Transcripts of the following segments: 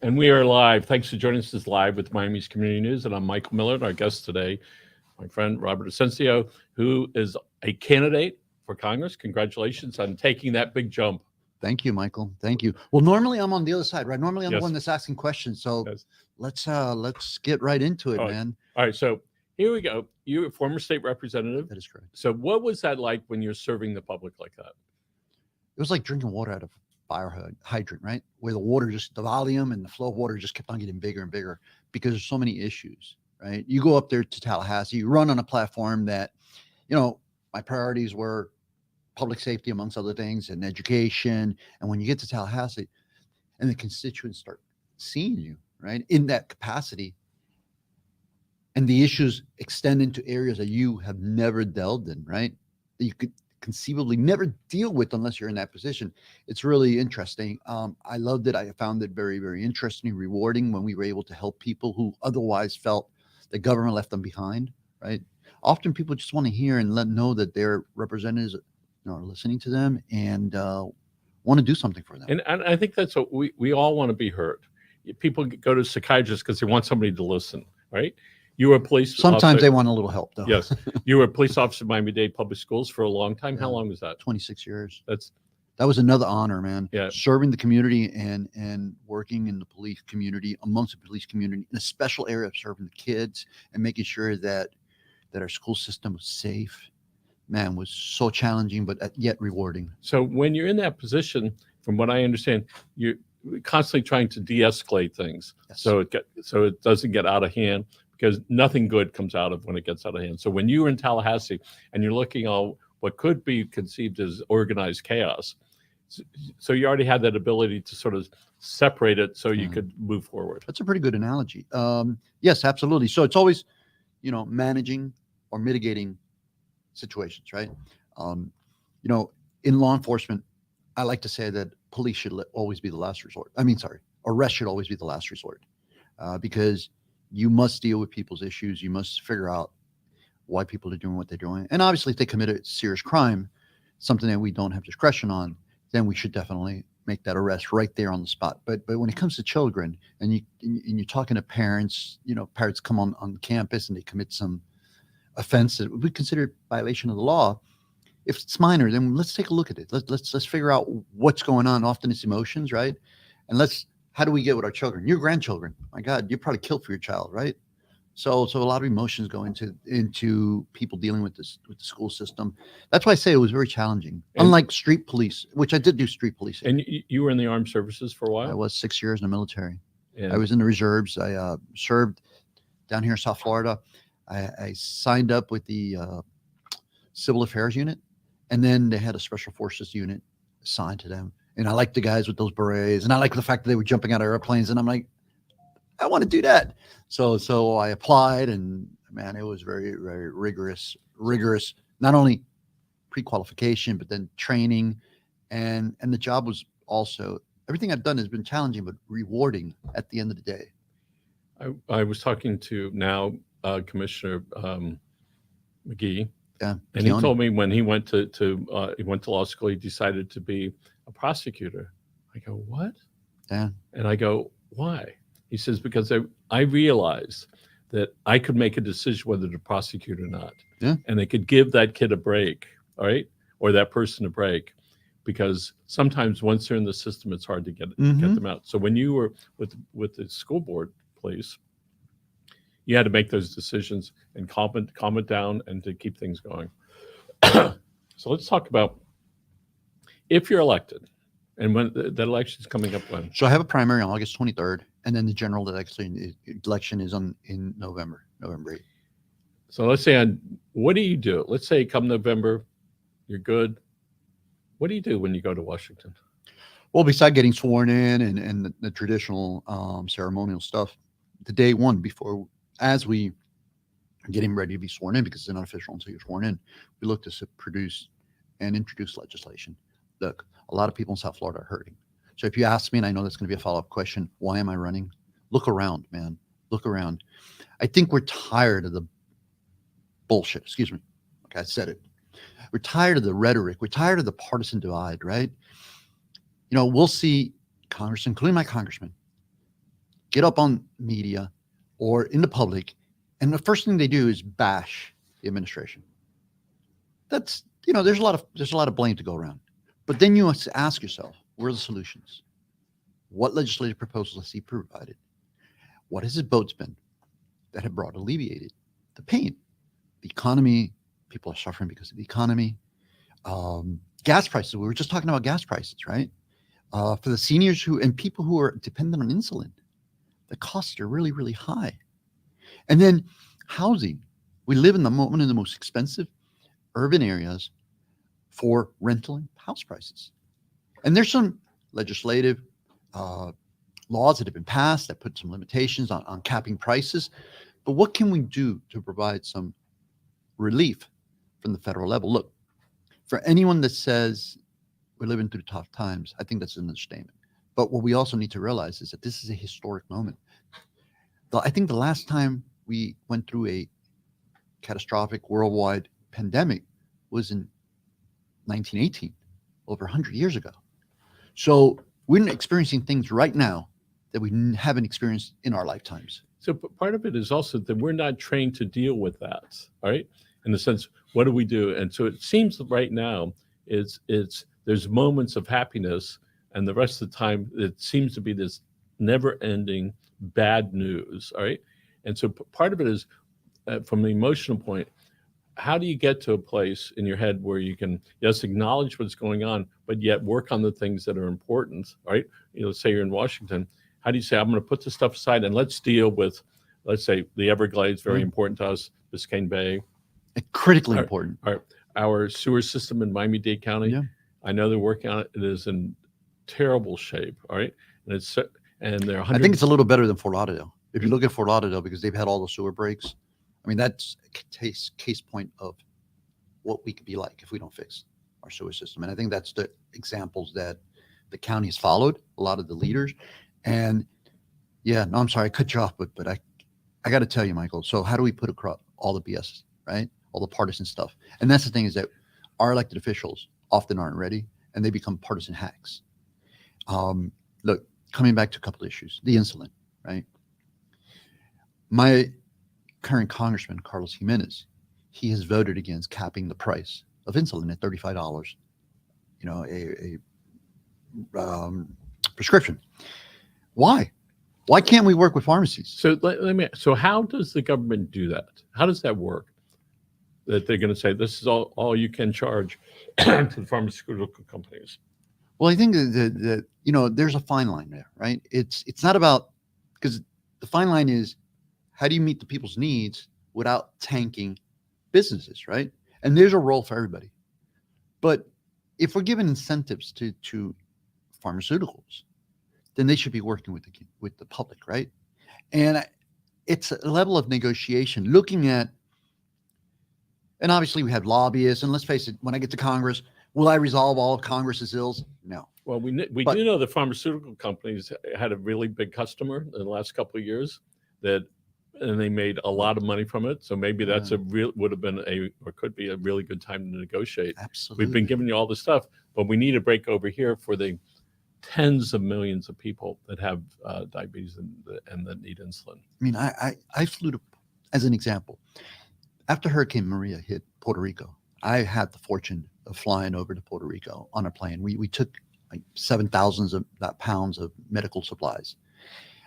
And we are live. Thanks for joining us live with Miami's Community News. And I'm Michael Miller, and our guest today, my friend Robert Asencio, who is a candidate for Congress. Congratulations on taking that big jump. Thank you, Michael. Thank you. Well, normally I'm on the other side, right? Normally I'm the Yes. one that's asking questions. So Yes. let's get right into it, All right. man. All right, so here we go. You're a former state representative. That is correct. So what was that like when you're serving the public like that? It was like drinking water out of a fire hydrant, right? Where the volume and the flow of water just kept on getting bigger and bigger because there's so many issues, right? You go up there to Tallahassee, you run on a platform that, my priorities were public safety amongst other things and education. And when you get to Tallahassee and the constituents start seeing you, right, in that capacity, and the issues extend into areas that you have never delved in, right, that you could conceivably never deal with unless you're in that position. It's really interesting. I loved it. I found it very, very interesting, rewarding when we were able to help people who otherwise felt the government left them behind, right? Often people just want to hear and let know that their representatives are listening to them and want to do something for them. And I think that's what we all want to be heard. People go to psychiatrists because they want somebody to listen, right? You were a police Sometimes officer. they want a little help, though. Yes. You were a police officer at Miami-Dade Public Schools for a long time. How long was that? 26 years. That was another honor, man. Yeah. Serving the community and working in the police community, amongst the police community, in a special area of serving the kids and making sure that our school system was safe, man, was so challenging, but yet rewarding. So when you're in that position, from what I understand, you're constantly trying to de-escalate things. Yes. So it doesn't get out of hand, because nothing good comes out of when it gets out of hand. So when you were in Tallahassee and you're looking at what could be conceived as organized chaos, so you already had that ability to sort of separate it so you could move forward. That's a pretty good analogy. Yes, absolutely. So it's always, managing or mitigating situations, right? In law enforcement, I like to say that police should always be the last resort. Arrest should always be the last resort, because you must deal with people's issues. You must figure out why people are doing what they're doing. And obviously, if they commit a serious crime, something that we don't have discretion on, then we should definitely make that arrest right there on the spot. But when it comes to children, and you're talking to parents, parents come on campus and they commit some offense that we consider violation of the law. If it's minor, then let's take a look at it. Let's figure out what's going on. Often it's emotions, right? And how do we get with our children? Your grandchildren, my God, you're probably killed for your child, right? So a lot of emotions go into people dealing with the school system. That's why I say it was very challenging. Unlike street police, which I did do street policing. And you were in the armed services for a while? I was 6 years in the military. Yeah. I was in the reserves. I served down here in South Florida. I signed up with the Civil Affairs Unit, and then they had a Special Forces unit assigned to them. And I liked the guys with those berets, and I liked the fact that they were jumping out of airplanes. And I'm like, I want to do that. So I applied, and man, it was very, very rigorous, not only pre-qualification, but then training. And the job was also, everything I've done has been challenging, but rewarding at the end of the day. I was talking to now Commissioner McGee. Yeah, and he told me when he went to law school, he decided to be a prosecutor. I go, what? Yeah. And I go, why? He says, because I realized that I could make a decision whether to prosecute or not. Yeah. And they could give that kid a break, all right? Or that person a break, because sometimes once they're in the system, it's hard to get them out. So when you were with the school board police, you had to make those decisions and calm it down and to keep things going. So let's talk about if you're elected, and when that election is coming up when? So I have a primary on August 23rd, and then the general election is in November 8th. So let's say what do you do? Let's say come November, you're good. What do you do when you go to Washington? Well, besides getting sworn in and the traditional ceremonial stuff, the day one before, as we are getting ready to be sworn in, because it's not official until you're sworn in, we look to produce and introduce legislation. Look, a lot of people in South Florida are hurting. So if you ask me, and I know that's going to be a follow-up question, why am I running? Look around, man. Look around. I think we're tired of the bullshit. Excuse me. Okay, I said it. We're tired of the rhetoric. We're tired of the partisan divide, right? We'll see Congress, including my congressman, get up on media or in the public, and the first thing they do is bash the administration. That's, there's a lot of blame to go around. But then you must ask yourself, where are the solutions? What legislative proposals has he provided? What has his votes been that have brought alleviated the pain? The economy, people are suffering because of the economy. Gas prices, we were just talking about gas prices, right? For the seniors and people who are dependent on insulin, the costs are really, really high. And then housing. We live in one of the most expensive urban areas for rental and house prices. And there's some legislative laws that have been passed that put some limitations on capping prices. But what can we do to provide some relief from the federal level? Look, for anyone that says we're living through tough times, I think that's an understatement. But what we also need to realize is that this is a historic moment. I think the last time we went through a catastrophic worldwide pandemic was in 1918, over 100 years ago. So we're experiencing things right now that we haven't experienced in our lifetimes. So part of it is also that we're not trained to deal with that, all right? In the sense, what do we do? And so it seems right now there's moments of happiness, and the rest of the time it seems to be this never-ending bad news, all right? And so part of it is, from the emotional point, how do you get to a place in your head where you can, yes, acknowledge what's going on, but yet work on the things that are important, right? Say you're in Washington, how do you say, I'm going to put this stuff aside and let's deal with, let's say, the Everglades, very important to us, Biscayne Bay. Critically important. Our sewer system in Miami-Dade County, Yeah. I know they're working on it. It is in terrible shape, all right? And they're I think it's a little better than Fort Lauderdale. If you look at Fort Lauderdale, because they've had all the sewer breaks, I mean, that's a case point of what we could be like if we don't fix our sewer system. And I think that's the examples that the county has followed, a lot of the leaders. And yeah, no, I'm sorry, I cut you off, but I got to tell you, Michael, so how do we put across all the BS, right? All the partisan stuff. And that's the thing, is that our elected officials often aren't ready, and they become partisan hacks. Look, coming back to a couple of issues, the insulin, right? My current congressman, Carlos Jimenez, he has voted against capping the price of insulin at $35, a prescription. Why? Why can't we work with pharmacies? So how does the government do that? How does that work? That they're going to say, this is all you can charge to the pharmaceutical companies? Well, I think that there's a fine line there, right? It's not about, because the fine line is, how do you meet the people's needs without tanking businesses, right? And there's a role for everybody. But if we're giving incentives to pharmaceuticals, then they should be working with the public, right? And it's a level of negotiation, looking at, and obviously we have lobbyists, and let's face it, when I get to Congress, will I resolve all of Congress's ills? No. Well, we do know the pharmaceutical companies had a really big customer in the last couple of years and they made a lot of money from it. So maybe that's would have been or could be a really good time to negotiate. Absolutely. We've been giving you all this stuff, but we need a break over here for the tens of millions of people that have diabetes and that need insulin. I mean, I flew to, as an example, after Hurricane Maria hit Puerto Rico, I had the fortune of flying over to Puerto Rico on a plane. We took like 7,000 pounds of medical supplies.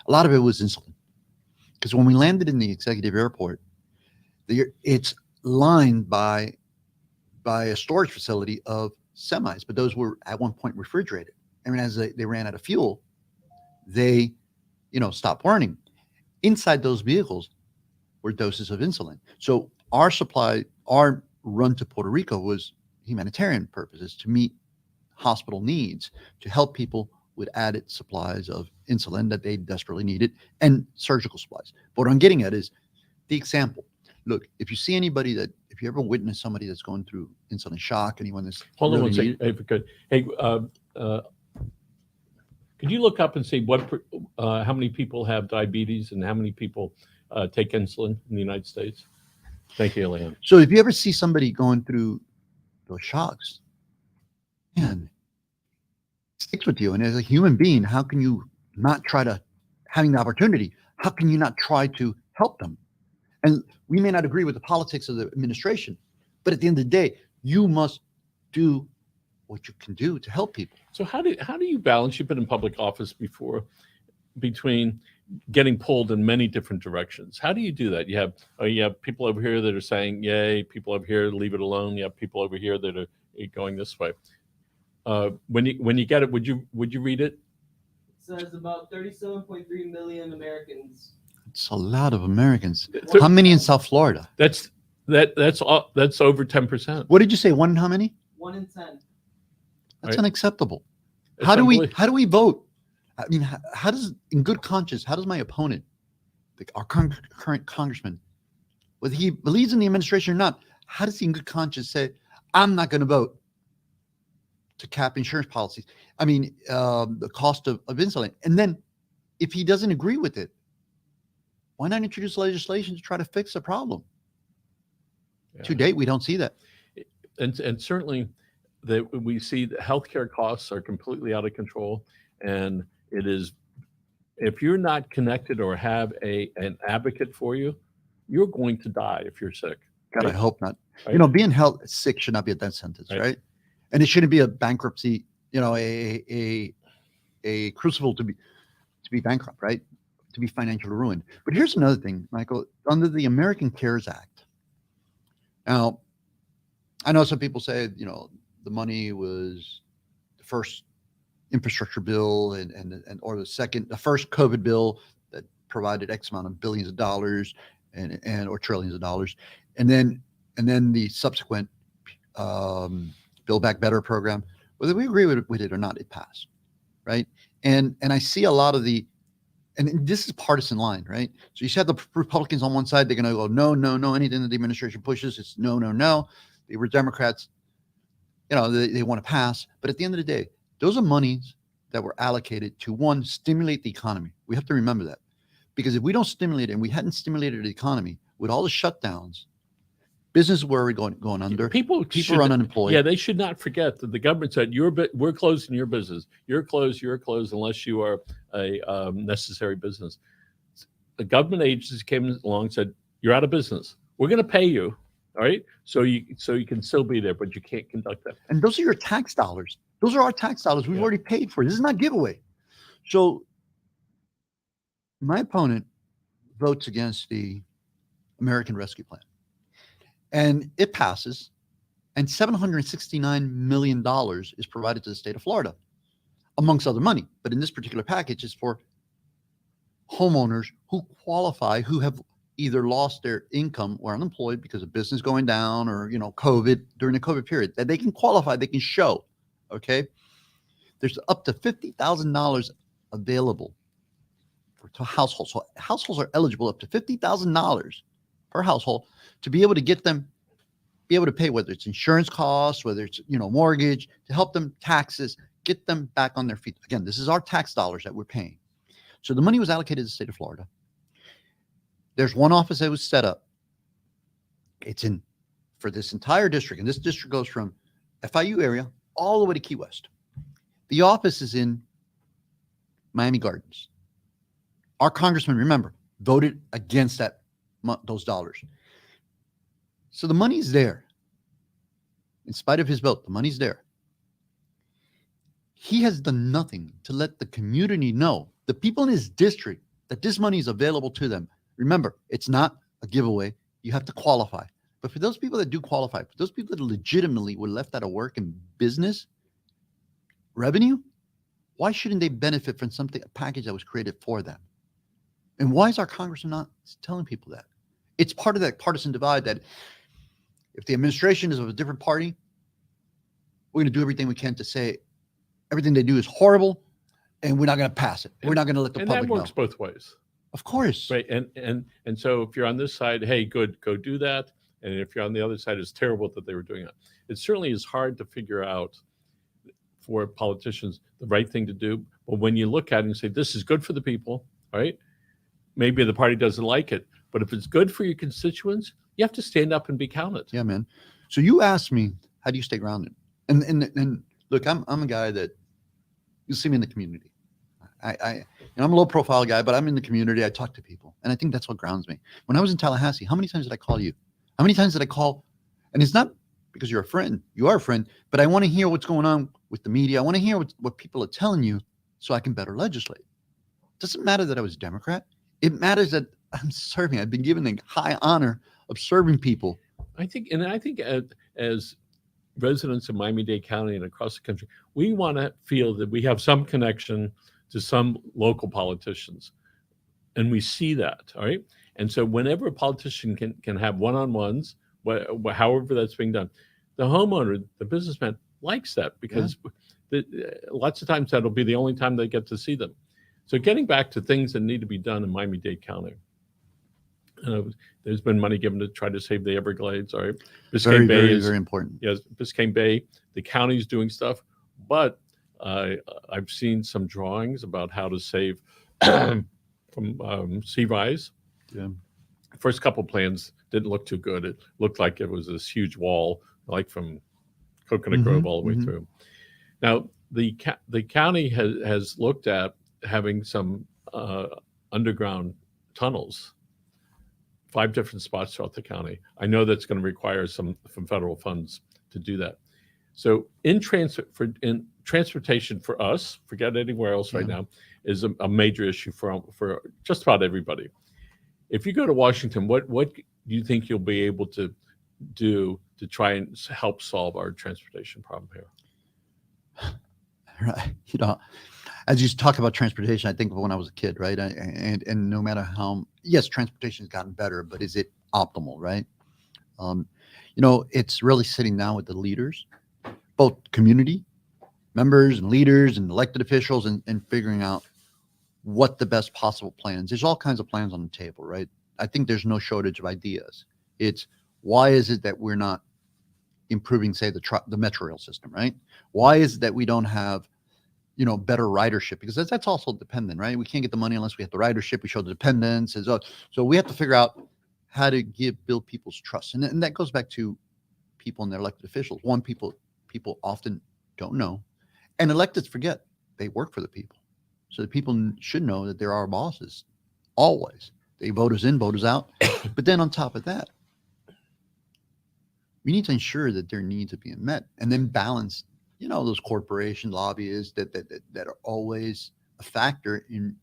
A lot of it was insulin. Because when we landed in the executive airport, it's lined by a storage facility of semis, but those were at one point refrigerated. I mean, as they ran out of fuel, they, stopped burning. Inside those vehicles were doses of insulin. So our run to Puerto Rico was humanitarian purposes, to meet hospital needs, to help people with added supplies of insulin that they desperately needed, and surgical supplies. But what I'm getting at is the example. Look, if you see anybody if you ever witness somebody that's going through insulin shock, anyone that's Hold on really one second, if you could. Hey, could you look up and see how many people have diabetes and how many people take insulin in the United States? Thank you, Elaine. So if you ever see somebody going through those shocks, man, it sticks with you. And as a human being, how can you not try to having the opportunity, how can you not try to help them? And we may not agree with the politics of the administration, but at the end of the day, you must do what you can do to help people. So how do you balance? You've been in public office before, between getting pulled in many different directions. How do you do that? You have people over here that are saying yay, people over here leave it alone. You have people over here that are going this way. When you get it, would you read it? It says about 37.3 million Americans. It's a lot of Americans. So- How many in South Florida? That's over 10%. What did you say? One in how many? 1 in 10. That's Right. unacceptable. It's How do unbelievable. we vote? I mean, how does, in good conscience, how does my opponent, our current congressman, whether he believes in the administration or not, how does he in good conscience say, I'm not going to vote to cap insurance policies? I mean, the cost of insulin. And then if he doesn't agree with it, why not introduce legislation to try to fix the problem? Yeah. To date, we don't see that. And certainly that we see that healthcare costs are completely out of control, and it is, if you're not connected or have an advocate for you, you're going to die if you're sick. God, I Right. hope not. Right. You know, being sick should not be a death sentence, Right. right? And it shouldn't be a bankruptcy, you know, a crucible to be bankrupt, right? To be financially ruined. But here's another thing, Michael, under the American Cares Act. Now, I know some people say, you know, the money was the first infrastructure bill or the first COVID bill that provided X amount of billions of dollars and or trillions of dollars. And then the subsequent Build Back Better program, whether we agree with it or not, it passed, right? And I see a lot of and this is partisan line, right? So you have the Republicans on one side, they're going to go, no, no, no, anything that the administration pushes, it's no, no, no. The Democrats, you know, they want to pass. But at the end of the day, those are monies that were allocated to, one, stimulate the economy. We have to remember that. Because if we don't stimulate it, and we hadn't stimulated the economy with all the shutdowns, businesses were already going under. People should- are unemployed. Yeah, they should not forget that the government said we're closing your business. You're closed unless you are a necessary business. The government agencies came along and said, you're out of business. We're going to pay you, all right? So you can still be there, but you can't conduct that. And those are your tax dollars. Those are our tax dollars. We've Yeah. already paid for. This is not giveaway. So my opponent votes against the American Rescue Plan. And it passes, and $769 million is provided to the state of Florida, amongst other money. But in this particular package, it's for homeowners who qualify, who have either lost their income or unemployed because of business going down or, you know, COVID, during the COVID period, that they can qualify, they can show, okay? There's up to $50,000 available to households. So households are eligible up to $50,000 per household to be able to get them, be able to pay, whether it's insurance costs, whether it's, you know, mortgage, to help them, taxes, get them back on their feet. Again, this is our tax dollars that we're paying. So the money was allocated to the state of Florida. There's one office that was set up. It's in for this entire district, and this district goes from FIU area all the way to Key West. The office is in Miami Gardens. Our congressman, remember, voted against those dollars. So the money's there. In spite of his vote, the money's there. He has done nothing to let the community know, the people in his district, that this money is available to them. Remember, it's not a giveaway. You have to qualify. But for those people that do qualify, for those people that legitimately were left out of work and business, revenue, why shouldn't they benefit from a package that was created for them? And why is our congressman not telling people that? It's part of that partisan divide that if the administration is of a different party, we're going to do everything we can to say everything they do is horrible, and we're not going to pass it. We're not going to let the And public that works know. both ways. Of course. Right. And so if you're on this side, hey, good, go do that. And if you're on the other side, it's terrible that they were doing it. It certainly is hard to figure out for politicians the right thing to do. But when you look at it and say, this is good for the people, right? Maybe the party doesn't like it, but if it's good for your constituents, you have to stand up and be counted. Yeah, man. So you asked me, how do you stay grounded? And look, I'm a guy that, you see me in the community. I'm a low profile guy, but I'm in the community. I talk to people, and I think that's what grounds me. When I was in Tallahassee, how many times did I call you? How many times did I call? And it's not because you're a friend. You are a friend, but I want to hear what's going on with the media. I want to hear what people are telling you so I can better legislate. It doesn't matter that I was a Democrat. It matters that I'm serving. I've been given the high honor of serving people. I think as residents of Miami-Dade County and across the country, we want to feel that we have some connection to some local politicians, and we see that. All right, and so whenever a politician can have one-on-ones, however that's being done, the homeowner, the businessman likes that because lots of times that'll be the only time they get to see them. So getting back to things that need to be done in Miami-Dade County. There's been money given to try to save the Everglades. All right, Biscayne Bay is very important. Yes, Biscayne Bay. The county's doing stuff, but I've seen some drawings about how to save from sea rise. Yeah. First couple plans didn't look too good. It looked like it was this huge wall, like from Coconut Grove all the way through. Now, the county has looked at having some underground tunnels, 5 different spots throughout the county. I know that's going to require some federal funds to do that. So in transportation for us, forget anywhere else right now, is a major issue for just about everybody. If you go to Washington, what do you think you'll be able to do to try and help solve our transportation problem here? Right. As you talk about transportation, I think of when I was a kid, right? And no matter how, yes, transportation has gotten better, but is it optimal, right? It's really sitting down with the leaders, both community members and leaders and elected officials, and figuring out what the best possible plans. There's all kinds of plans on the table, right? I think there's no shortage of ideas. It's why is it that we're not improving, say, the metro rail system, right? Why is it that we don't have better ridership? Because that's also dependent, right? We can't get the money unless we have the ridership. We show the dependence. So we have to figure out how to build people's trust. And that goes back to people and their elected officials. One, people often don't know. And electeds forget they work for the people. So the people should know that there are bosses, always. They vote us in, vote us out. But then on top of that, we need to ensure that their needs are being met, and then balance those corporation lobbyists that are always a factor in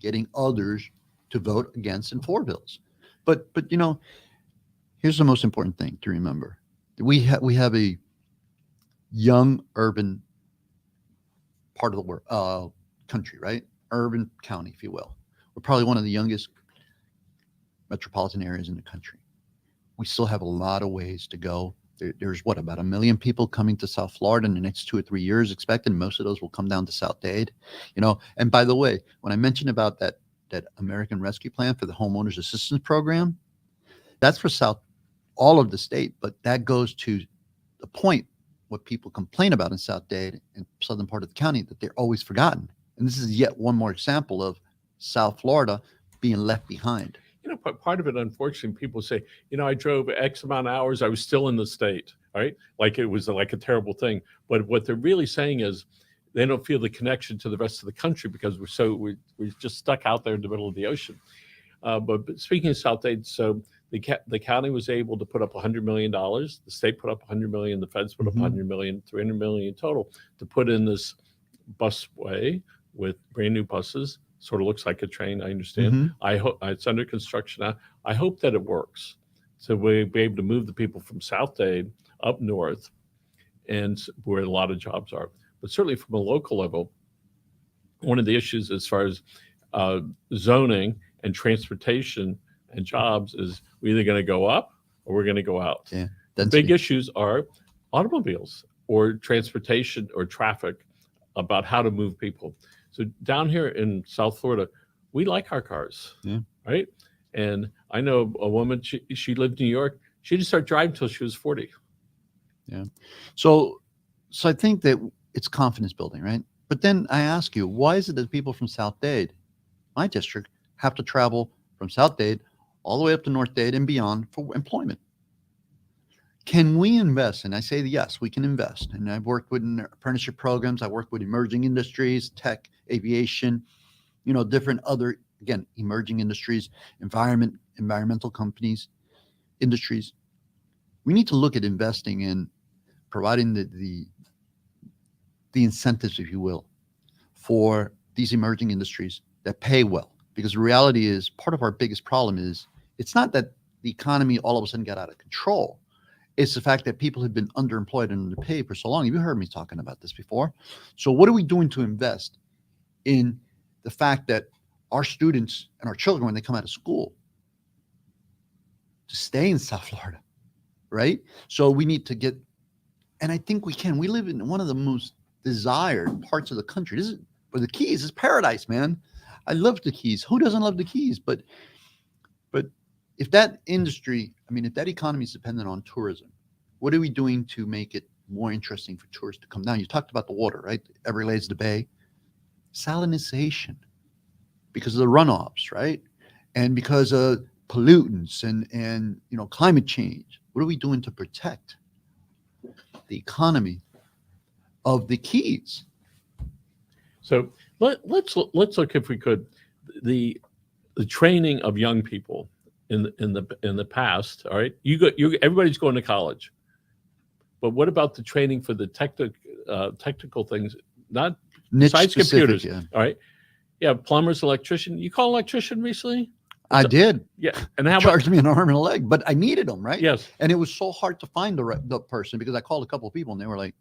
getting others to vote against and for bills. But here's the most important thing to remember. We have a young urban part of the world, country, right? Urban county, if you will. We're probably one of the youngest metropolitan areas in the country. We still have a lot of ways to go. There's about 1 million people coming to South Florida in the next 2 or 3 years expected. Most of those will come down to South Dade. And by the way, when I mentioned about that American Rescue Plan for the Homeowners Assistance Program, that's for all of the state, but that goes to the point what people complain about in South Dade and southern part of the county, that they're always forgotten. And this is yet one more example of South Florida being left behind. Part of it, unfortunately, people say, I drove X amount of hours, I was still in the state, all right? Like it was like a terrible thing. But what they're really saying is they don't feel the connection to the rest of the country because we're just stuck out there in the middle of the ocean. But speaking of South Dade, so the county was able to put up $100 million. The state put up $100 million. The feds put up $100 million, $300 million total to put in this busway with brand new buses. Sort of looks like a train, I understand. I hope it's under construction now. I hope that it works. So we'll be able to move the people from South Dade up north, and where a lot of jobs are. But certainly from a local level, one of the issues as far as zoning and transportation and jobs is we're either going to go up or we're going to go out. Yeah, the big issues are automobiles or transportation or traffic about how to move people. So down here in South Florida, we like our cars, right? And I know a woman, she lived in New York. She didn't start driving until she was 40. Yeah. So I think that it's confidence building, right? But then I ask you, why is it that people from South Dade, my district, have to travel from South Dade all the way up to North Dade and beyond for employment? Can we invest? And I say yes, we can invest. And I've worked with apprenticeship programs. I worked with emerging industries, tech, aviation, different other, again, emerging industries, environmental companies, industries. We need to look at investing in providing the incentives, if you will, for these emerging industries that pay well. Because the reality is, part of our biggest problem is it's not that the economy all of a sudden got out of control. It's the fact that people have been underemployed and underpaid for so long. You've heard me talking about this before. So what are we doing to invest in the fact that our students and our children, when they come out of school, to stay in South Florida, right? So we need to get, and I think we can. We live in one of the most desired parts of the country. This is, but the Keys is paradise, man. I love the Keys. Who doesn't love the Keys? But if that industry, if that economy is dependent on tourism, what are we doing to make it more interesting for tourists to come down? You talked about the water, right? Everglades, the Bay. Salinization, because of the runoffs, right? And because of pollutants and climate change. What are we doing to protect the economy of the Keys? So let's look, if we could, the training of young people in the past. All right, everybody's going to college, but what about the training for the technical things? Not Niche besides specific, computers. yeah. All right, yeah, plumbers, electrician. You call an electrician recently? I did. Yeah, and how Charged me an arm and a leg, but I needed them, right? Yes, And it was so hard to find the person, because I called a couple of people and they were like,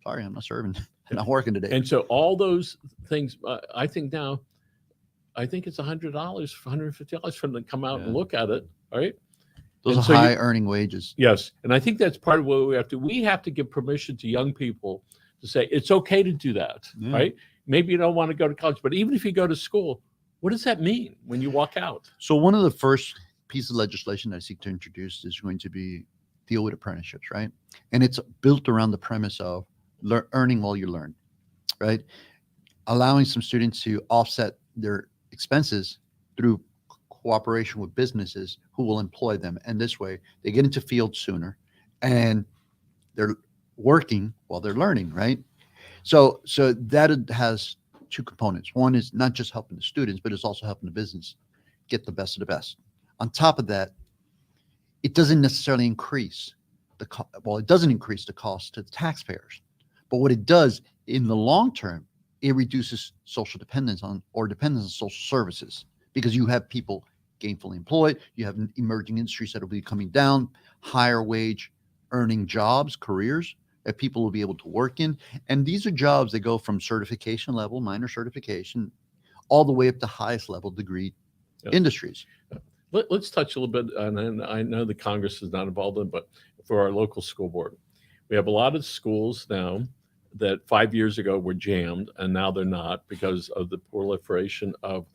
"Sorry, I'm not serving. I'm not working today." and so all those things. I think now, I think it's $100, $150 for them to come out and Yeah. look at it. All right. Those And are so high earning wages. Yes, and I think that's part of what we have to. We have to give permission to young people to say it's okay to do that, Yeah. right? Maybe you don't want to go to college, but even if you go to school, what does that mean when you walk out? So one of the first pieces of legislation I seek to introduce is going to be deal with apprenticeships, right? And it's built around the premise of earning while you learn, right? Allowing some students to offset their expenses through cooperation with businesses who will employ them. And this way they get into field sooner and they're working while they're learning, right? So that has two components. One is not just helping the students, but it's also helping the business get the best of the best. On top of that, it doesn't necessarily increase it doesn't increase the cost to the taxpayers. But what it does in the long term, it reduces social dependence on social services, because you have people gainfully employed, you have emerging industries that will be coming down, higher wage earning jobs, careers that people will be able to work in. And these are jobs that go from certification level, minor certification, all the way up to highest level degree industries. Let's touch a little bit, and I know the Congress is not involved in, but for our local school board, we have a lot of schools now that 5 years ago were jammed, and now they're not because of the proliferation of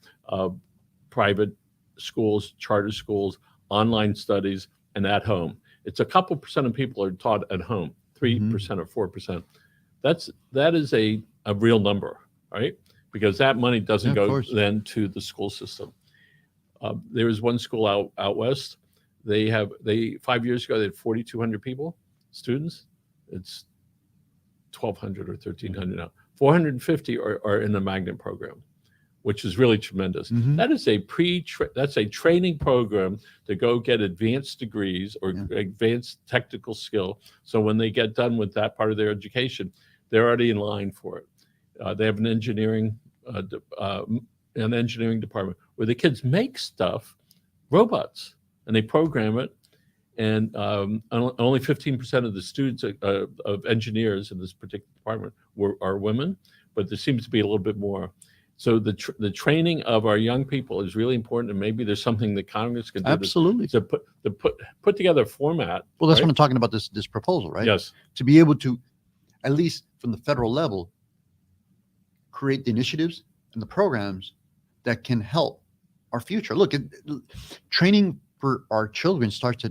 private schools, charter schools, online studies, and at home. It's a couple percent of people are taught at home, 3% or 4%. That is a real number, right? Because that money doesn't go then to the school system. There was one school out west. They 5 years ago they had 4,200 students. It's 1,200 or 1,300 now. 450 are in the magnet program, which is really tremendous. That is that's a training program to go get advanced degrees or advanced technical skill. So when they get done with that part of their education, they're already in line for it. They have an engineering department where the kids make stuff, robots, and they program it. And only 15% of the students of engineers in this particular department are women, but there seems to be a little bit more. So the training of our young people is really important, and maybe there's something that Congress can do to put together a format. Well, that's what I'm talking about, this proposal, right? Yes. To be able to, at least from the federal level, create the initiatives and the programs that can help our future. Look, training for our children starts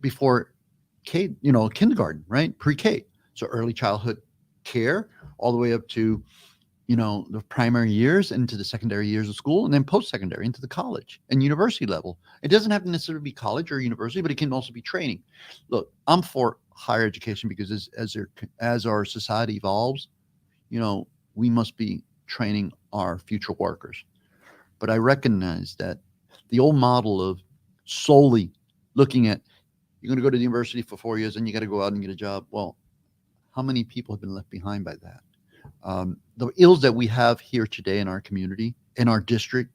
before kindergarten, right? Pre-K. So early childhood care, all the way up to the primary years into the secondary years of school, and then post-secondary into the college and university level. It doesn't have to necessarily be college or university, but it can also be training. Look, I'm for higher education because as our society evolves, we must be training our future workers. But I recognize that the old model of solely looking at, you're going to go to the university for 4 years and you got to go out and get a job. Well, how many people have been left behind by that? The ills that we have here today in our community, in our district,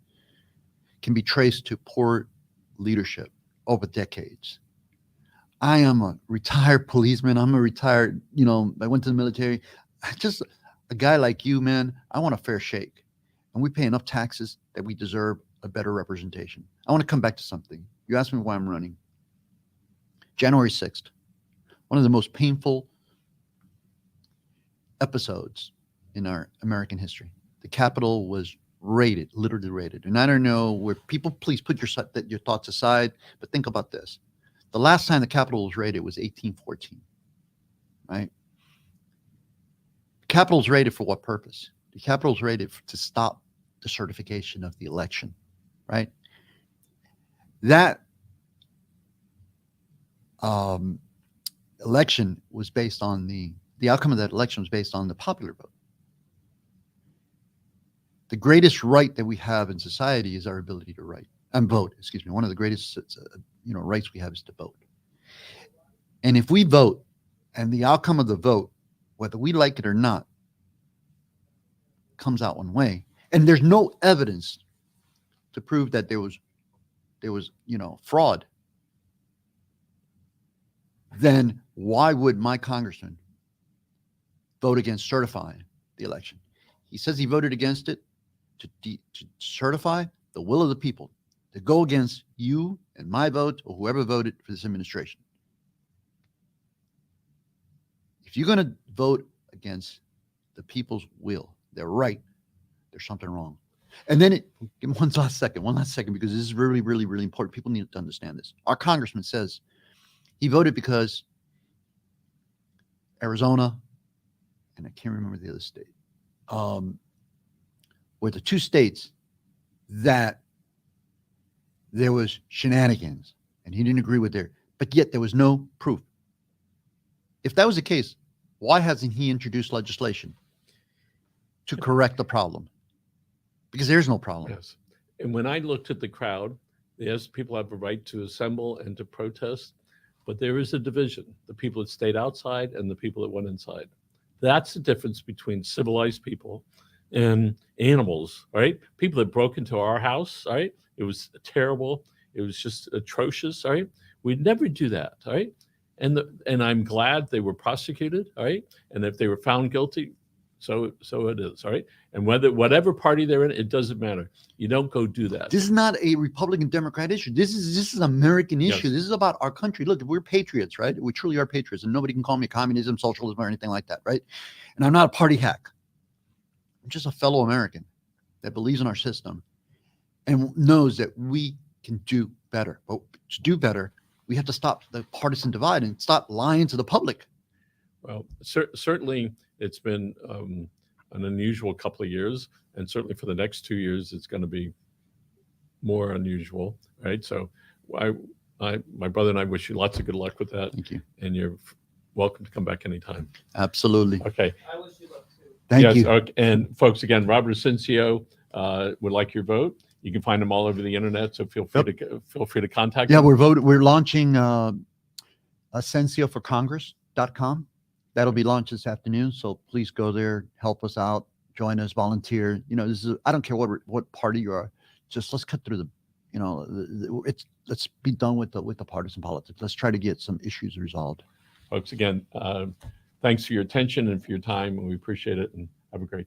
can be traced to poor leadership over decades. I am a retired policeman. I'm a retired, I went to the military. Just a guy like you, man, I want a fair shake. And we pay enough taxes that we deserve a better representation. I want to come back to something. You asked me why I'm running. January 6th, one of the most painful episodes in our American history. The Capitol was raided, literally raided. And I don't know where people, please put your thoughts aside, but think about this. The last time the Capitol was raided was 1814, right? The Capitol was raided for what purpose? The Capitol was raided to stop the certification of the election, right? That election was based on the outcome of that election was based on the popular vote. The greatest right that we have in society is our ability to vote. Excuse me. One of the greatest, rights we have is to vote. And if we vote, and the outcome of the vote, whether we like it or not, comes out one way, and there's no evidence to prove that there was fraud, then why would my congressman vote against certifying the election? He says he voted against it to certify the will of the people, to go against you and my vote or whoever voted for this administration. If you're going to vote against the people's will, their right, there's something wrong. And then give me one last second, because this is really, really, really important. People need to understand this. Our congressman says he voted because Arizona, and I can't remember the other state, were the two states that there was shenanigans, and he didn't agree with but yet there was no proof. If that was the case, why hasn't he introduced legislation to correct the problem? Because there's no problem. Yes. And when I looked at the crowd, yes, people have a right to assemble and to protest, but there is a division, the people that stayed outside and the people that went inside. That's the difference between civilized people and animals, right? People that broke into our house, right? It was terrible. It was just atrocious, right? We'd never do that, right? And I'm glad they were prosecuted, right? And if they were found guilty, so it is, all right? And whatever party they're in, it doesn't matter. You don't go do that. This is not a Republican Democrat issue. This is an American issue. Yes. This is about our country. Look, we're patriots, right? We truly are patriots, and nobody can call me communism, socialism, or anything like that, right? And I'm not a party hack. I'm just a fellow American that believes in our system and knows that we can do better. But to do better, we have to stop the partisan divide and stop lying to the public. Well, certainly it's been an unusual couple of years, and certainly for the next 2 years, it's going to be more unusual, right? So my brother and I wish you lots of good luck with that. Thank you. And you're welcome to come back anytime. Absolutely. Okay. I wish you luck too. Thank you. Okay. And folks, again, Robert Asencio would like your vote. You can find them all over the internet, so feel free to contact Yeah, them. we're launching AsencioForCongress.com. That'll be launched this afternoon. So please go there, help us out, join us, volunteer. I don't care what party you are. Just let's cut through let's be done with the partisan politics. Let's try to get some issues resolved. Folks, again, thanks for your attention and for your time, and we appreciate it, and have a great